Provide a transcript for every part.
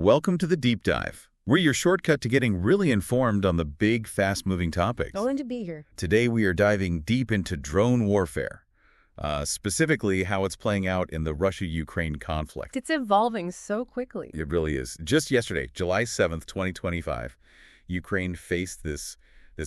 Welcome to the Deep Dive. We're your shortcut to getting really informed on the big, fast-moving topics. Going to be here. Today we are diving deep into drone warfare, specifically how it's playing out in the Russia-Ukraine conflict. It's evolving so quickly. It really is. Just yesterday, July 7th, 2025, Ukraine faced this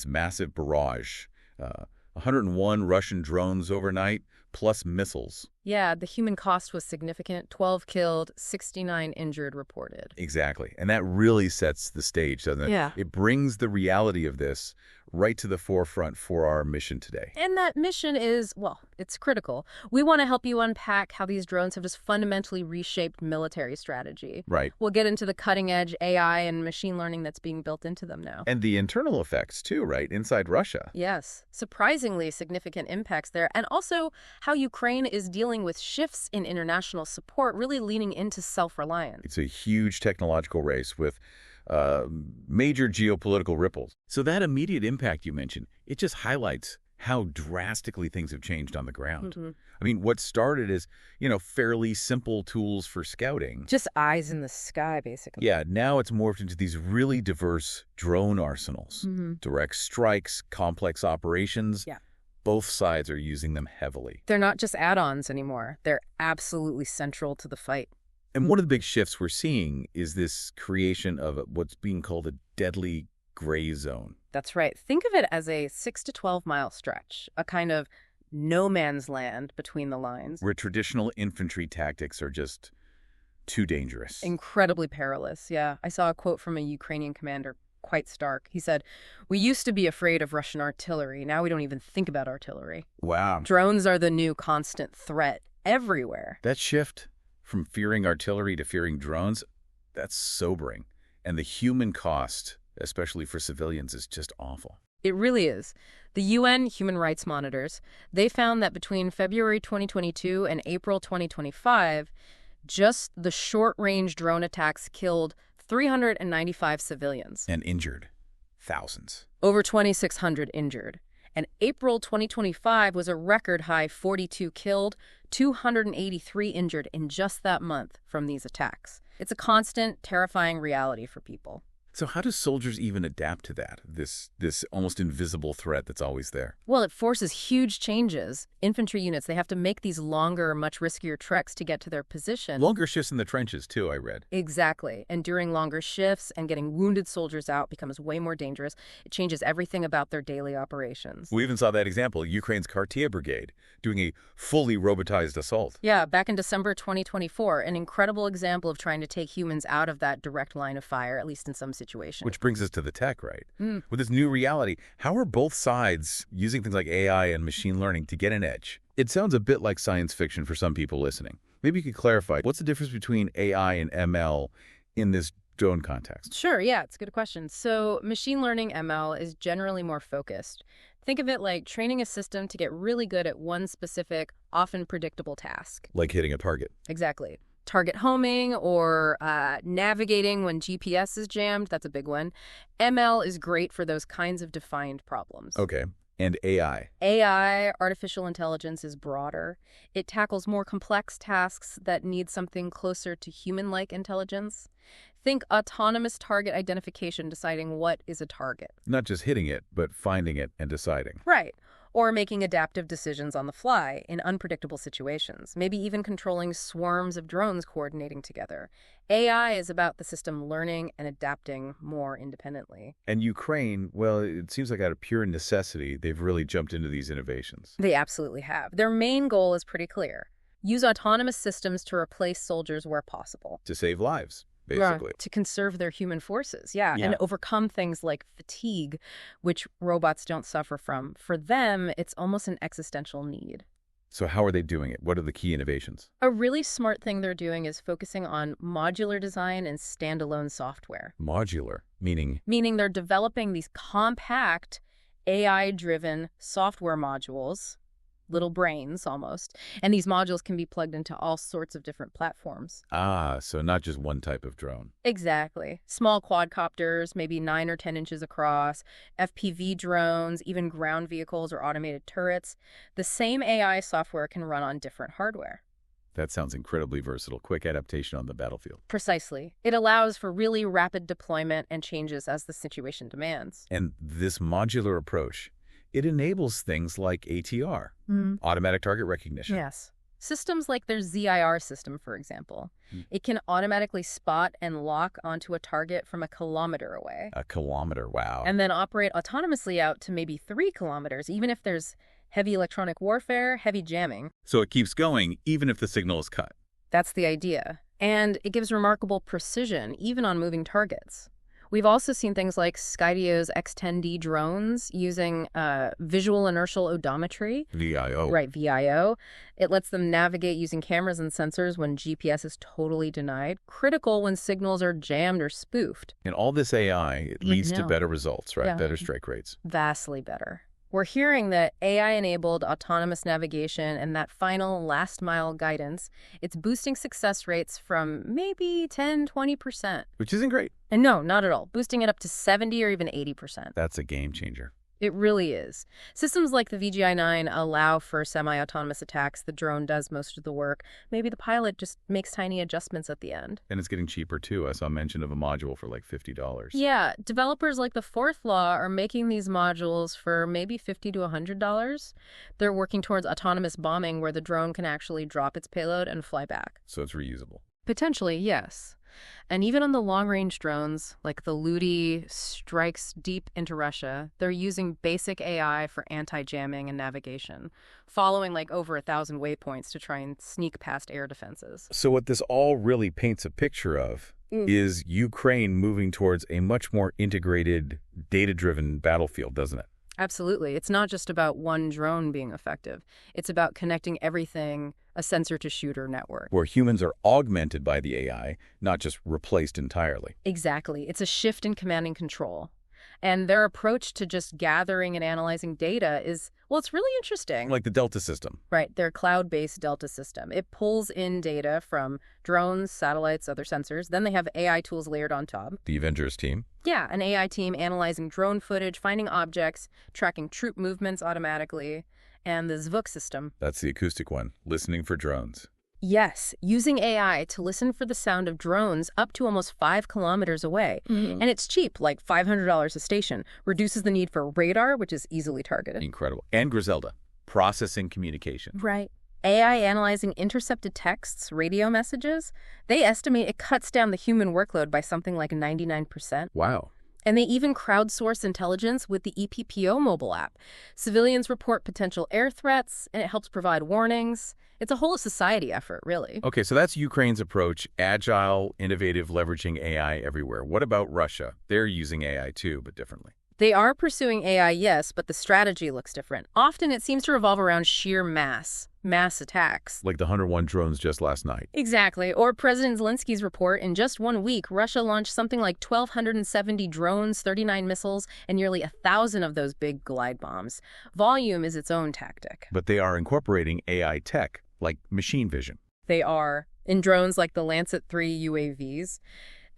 massive barrage. 101 Russian drones overnight, plus missiles. Yeah, the human cost was significant. 12 killed, 69 injured reported. Exactly. And that really sets the stage, doesn't it? Yeah. It brings the reality of this right to the forefront for our mission today. And that mission is, well, it's critical. We want to help you unpack how these drones have just fundamentally reshaped military strategy. Right. We'll get into the cutting-edge AI and machine learning that's being built into them now. And the internal effects, too, right, inside Russia. Yes. Surprisingly significant impacts there. And also how Ukraine is dealing with shifts in international support, really leaning into self-reliance. It's a huge technological race with major geopolitical ripples. So that immediate impact you mentioned, it just highlights how drastically things have changed on the ground. Mm-hmm. I mean, what started as, fairly simple tools for scouting. Just eyes in the sky, basically. Yeah, now it's morphed into these really diverse drone arsenals. Mm-hmm. Direct strikes, complex operations. Yeah. Both sides are using them heavily. They're not just add-ons anymore. They're absolutely central to the fight. And one of the big shifts we're seeing is this creation of what's being called a deadly gray zone. That's right. Think of it as a 6 to 12-mile stretch, a kind of no man's land between the lines. Where traditional infantry tactics are just too dangerous. Incredibly perilous, yeah. I saw a quote from a Ukrainian commander, quite stark. He said, "We used to be afraid of Russian artillery. Now we don't even think about artillery. Wow. Drones are the new constant threat everywhere." That shift from fearing artillery to fearing drones, that's sobering. And the human cost, especially for civilians, is just awful. It really is. The UN Human Rights Monitors, they found that between February 2022 and April 2025, just the short-range drone attacks killed 395 civilians. And injured thousands. Over 2,600 injured. And April 2025 was a record high 42 killed, 283 injured in just that month from these attacks. It's a constant, terrifying reality for people. So how do soldiers even adapt to that, this almost invisible threat that's always there? Well, it forces huge changes. Infantry units, they have to make these longer, much riskier treks to get to their position. Longer shifts in the trenches, too, I read. Exactly. And during longer shifts and getting wounded soldiers out becomes way more dangerous. It changes everything about their daily operations. We even saw that example, Ukraine's Khartia Brigade, doing a fully robotized assault. Yeah, back in December 2024, an incredible example of trying to take humans out of that direct line of fire, at least in some situation. Which brings us to the tech, right? With this new reality, how are both sides using things like AI and machine learning to get an edge? It sounds a bit like science fiction for some people listening. Maybe you could clarify, what's the difference between AI and ML in this drone context? Sure, yeah, it's a good question. So machine learning ML is generally more focused. Think of it like training a system to get really good at one specific, often predictable task. Like hitting a target. Exactly. Target homing or navigating when GPS is jammed, that's a big one. ML is great for those kinds of defined problems. Okay. And AI? AI, artificial intelligence, is broader. It tackles more complex tasks that need something closer to human-like intelligence. Think autonomous target identification, deciding what is a target. Not just hitting it, but finding it and deciding. Right. Or making adaptive decisions on the fly in unpredictable situations, maybe even controlling swarms of drones coordinating together. AI is about the system learning and adapting more independently. And Ukraine, well, it seems like out of pure necessity, they've really jumped into these innovations. They absolutely have. Their main goal is pretty clear. Use autonomous systems to replace soldiers where possible. To save lives. Basically. To conserve their human forces, and overcome things like fatigue, which robots don't suffer from. For them, it's almost an existential need. So how are they doing it? What are the key innovations? A really smart thing they're doing is focusing on modular design and standalone software. Modular, meaning? Meaning they're developing these compact, AI-driven software modules, little brains almost, and these modules can be plugged into all sorts of different platforms. Ah, so not just one type of drone. Exactly. Small quadcopters, maybe 9 or 10 inches across, FPV drones, even ground vehicles or automated turrets. The same AI software can run on different hardware. That sounds incredibly versatile. Quick adaptation on the battlefield. Precisely. It allows for really rapid deployment and changes as the situation demands. And this modular approach, it enables things like ATR, automatic target recognition. Yes. Systems like their ZIR system, for example. It can automatically spot and lock onto a target from a kilometer away. A kilometer, wow. And then operate autonomously out to maybe 3 kilometers, even if there's heavy electronic warfare, heavy jamming. So it keeps going even if the signal is cut. That's the idea. And it gives remarkable precision, even on moving targets. We've also seen things like Skydio's X-10D drones using visual inertial odometry. VIO. Right, VIO. It lets them navigate using cameras and sensors when GPS is totally denied. Critical when signals are jammed or spoofed. And all this AI, it leads to better results, right? Yeah. Better strike rates. Vastly better. We're hearing that AI-enabled autonomous navigation and that final last-mile guidance, it's boosting success rates from maybe 10-20%. Which isn't great. And no, not at all. Boosting it up to 70 or even 80%. That's a game changer. It really is. Systems like the VGI-9 allow for semi-autonomous attacks. The drone does most of the work. Maybe the pilot just makes tiny adjustments at the end. And it's getting cheaper, too. I saw mention of a module for like $50. Yeah, developers like the Fourth Law are making these modules for maybe $50 to $100. They're working towards autonomous bombing where the drone can actually drop its payload and fly back. So it's reusable. Potentially, yes. And even on the long-range drones, like the Ludi strikes deep into Russia, they're using basic AI for anti-jamming and navigation, following like over 1,000 waypoints to try and sneak past air defenses. So what this all really paints a picture of is Ukraine moving towards a much more integrated, data-driven battlefield, doesn't it? Absolutely. It's not just about one drone being effective. It's about connecting everything, a sensor-to-shooter network. Where humans are augmented by the AI, not just replaced entirely. Exactly. It's a shift in command and control. And their approach to just gathering and analyzing data is, well, it's really interesting. Like the Delta system. Right, their cloud-based Delta system. It pulls in data from drones, satellites, other sensors. Then they have AI tools layered on top. The Avengers team. Yeah, an AI team analyzing drone footage, finding objects, tracking troop movements automatically. And the ZVUK system. That's the acoustic one, listening for drones. Yes, using AI to listen for the sound of drones up to almost 5 kilometers away. And it's cheap, like $500 a station. Reduces the need for radar, which is easily targeted. Incredible. And Griselda, processing communication. Right. AI analyzing intercepted texts, radio messages. They estimate it cuts down the human workload by something like 99%. Wow. And they even crowdsource intelligence with the EPPO mobile app. Civilians report potential air threats, and it helps provide warnings. It's a whole society effort, really. Okay, so that's Ukraine's approach, agile, innovative, leveraging AI everywhere. What about Russia? They're using AI too, but differently. They are pursuing AI, yes, but the strategy looks different. Often it seems to revolve around sheer mass attacks. Like the 101 drones just last night. Exactly. Or President Zelensky's report, in just 1 week, Russia launched something like 1,270 drones, 39 missiles, and nearly 1,000 of those big glide bombs. Volume is its own tactic. But they are incorporating AI tech, like machine vision. They are, in drones like the Lancet 3 UAVs.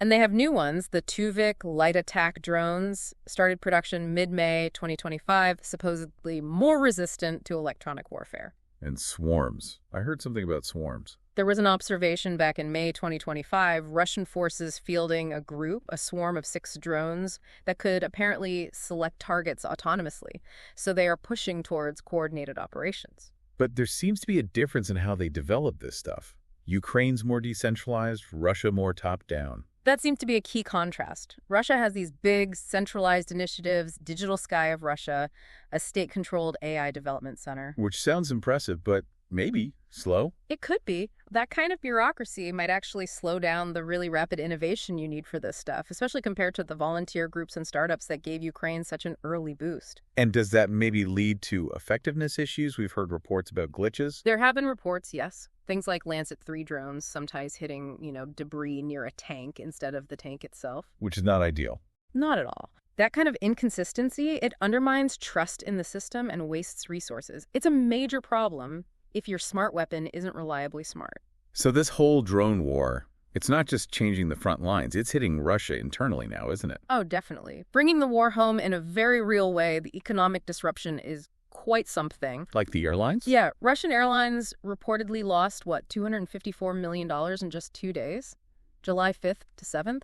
And they have new ones. The Tuvik light attack drones started production mid-May 2025, supposedly more resistant to electronic warfare. And swarms. I heard something about swarms. There was an observation back in May 2025, Russian forces fielding a swarm of 6 drones that could apparently select targets autonomously. So they are pushing towards coordinated operations. But there seems to be a difference in how they develop this stuff. Ukraine's more decentralized, Russia more top-down. That seems to be a key contrast. Russia has these big, centralized initiatives, Digital Sky of Russia, a state-controlled AI development center. Which sounds impressive, but maybe slow. It could be. That kind of bureaucracy might actually slow down the really rapid innovation you need for this stuff, especially compared to the volunteer groups and startups that gave Ukraine such an early boost. And does that maybe lead to effectiveness issues? We've heard reports about glitches. There have been reports, yes. Things like Lancet 3 drones sometimes hitting, debris near a tank instead of the tank itself. Which is not ideal. Not at all. That kind of inconsistency, it undermines trust in the system and wastes resources. It's a major problem if your smart weapon isn't reliably smart. So this whole drone war, it's not just changing the front lines. It's hitting Russia internally now, isn't it? Oh, definitely. Bringing the war home in a very real way, the economic disruption is quite something. Like the airlines? Yeah, Russian airlines reportedly lost, $254 million in just 2 days, July 5th to 7th,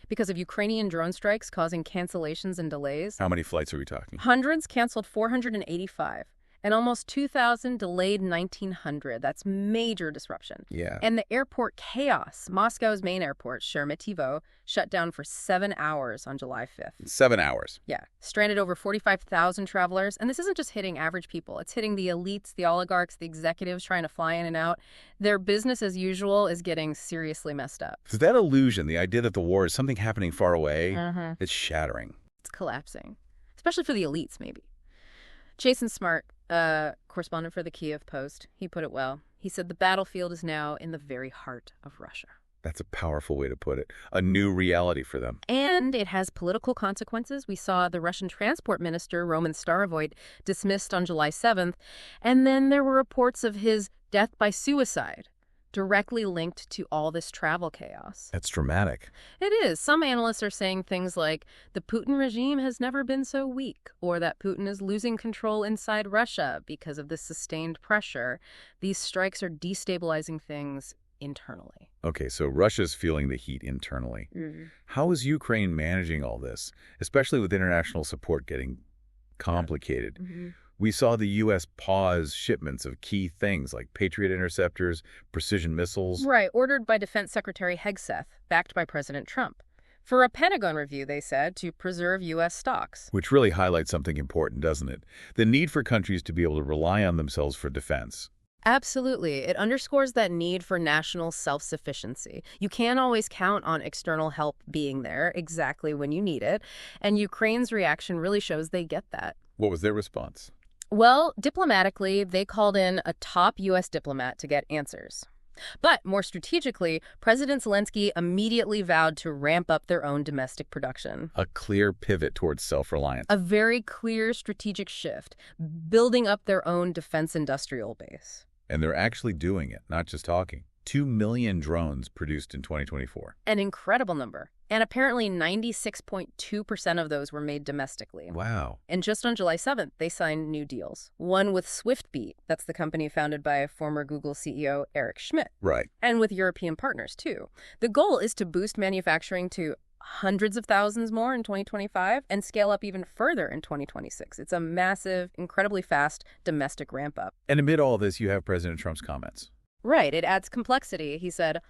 because of Ukrainian drone strikes causing cancellations and delays. How many flights are we talking? Hundreds canceled 485, and almost 2,000 delayed 1,900. That's major disruption. Yeah. And the airport chaos. Moscow's main airport, Sheremetyevo, shut down for 7 hours on July 5th. 7 hours. Yeah. Stranded over 45,000 travelers. And this isn't just hitting average people. It's hitting the elites, the oligarchs, the executives trying to fly in and out. Their business as usual is getting seriously messed up. So that illusion, the idea that the war is something happening far away, it's shattering. It's collapsing. Especially for the elites, maybe. Jason Smart, correspondent for the Kiev Post, he put it well. He said the battlefield is now in the very heart of Russia. That's a powerful way to put it. A new reality for them. And it has political consequences. We saw the Russian transport minister, Roman Starovoyt, dismissed on July 7th. And then there were reports of his death by suicide, directly linked to all this travel chaos. That's dramatic. It is. Some analysts are saying things like the Putin regime has never been so weak, or that Putin is losing control inside Russia because of the sustained pressure. These strikes are destabilizing things internally. Okay, so Russia's feeling the heat internally. How is Ukraine managing all this, especially with international support getting complicated? We saw the U.S. pause shipments of key things like Patriot interceptors, precision missiles. Right, ordered by Defense Secretary Hegseth, backed by President Trump. For a Pentagon review, they said, to preserve U.S. stocks. Which really highlights something important, doesn't it? The need for countries to be able to rely on themselves for defense. Absolutely. It underscores that need for national self-sufficiency. You can't always count on external help being there exactly when you need it, and Ukraine's reaction really shows they get that. What was their response? Well, diplomatically, they called in a top U.S. diplomat to get answers. But more strategically, President Zelensky immediately vowed to ramp up their own domestic production. A clear pivot towards self-reliance. A very clear strategic shift, building up their own defense industrial base. And they're actually doing it, not just talking. 2 million drones produced in 2024. An incredible number. And apparently 96.2% of those were made domestically. Wow. And just on July 7th, they signed new deals. One with SwiftBeat, that's the company founded by former Google CEO Eric Schmidt. Right. And with European partners, too. The goal is to boost manufacturing to hundreds of thousands more in 2025 and scale up even further in 2026. It's a massive, incredibly fast domestic ramp up. And amid all this, you have President Trump's comments. Right. It adds complexity. He said,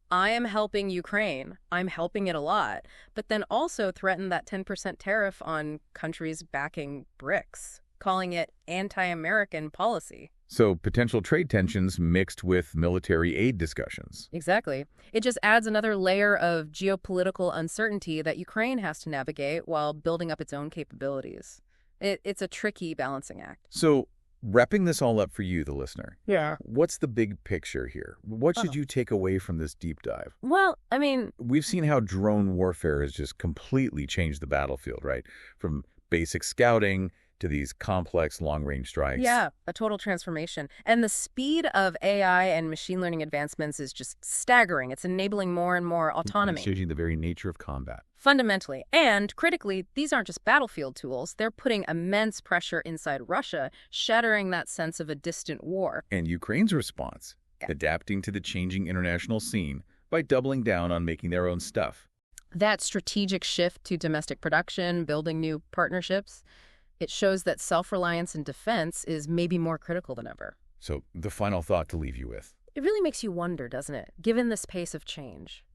I am helping Ukraine. I'm helping it a lot. But then also threatened that 10% tariff on countries backing BRICS, calling it anti-American policy. So potential trade tensions mixed with military aid discussions. Exactly. It just adds another layer of geopolitical uncertainty that Ukraine has to navigate while building up its own capabilities. It's a tricky balancing act. So wrapping this all up for you, the listener. Yeah. What's the big picture here? What should you take away from this deep dive? Well, I mean, we've seen how drone warfare has just completely changed the battlefield, right? From basic scouting to these complex long-range strikes. Yeah, a total transformation. And the speed of AI and machine learning advancements is just staggering. It's enabling more and more autonomy. It's changing the very nature of combat. Fundamentally. And critically, these aren't just battlefield tools. They're putting immense pressure inside Russia, shattering that sense of a distant war. And Ukraine's response, adapting to the changing international scene by doubling down on making their own stuff. That strategic shift to domestic production, building new partnerships, it shows that self-reliance in defense is maybe more critical than ever. So the final thought to leave you with. It really makes you wonder, doesn't it? Given this pace of change,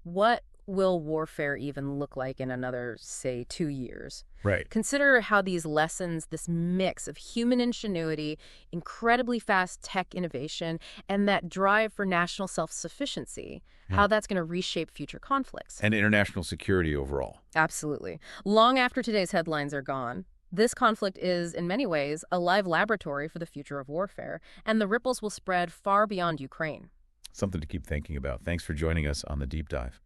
what will warfare even look like in another, say, 2 years? Right. Consider how these lessons, this mix of human ingenuity, incredibly fast tech innovation, and that drive for national self-sufficiency, how that's going to reshape future conflicts. And international security overall. Absolutely. Long after today's headlines are gone, this conflict is, in many ways, a live laboratory for the future of warfare, and the ripples will spread far beyond Ukraine. Something to keep thinking about. Thanks for joining us on The Deep Dive.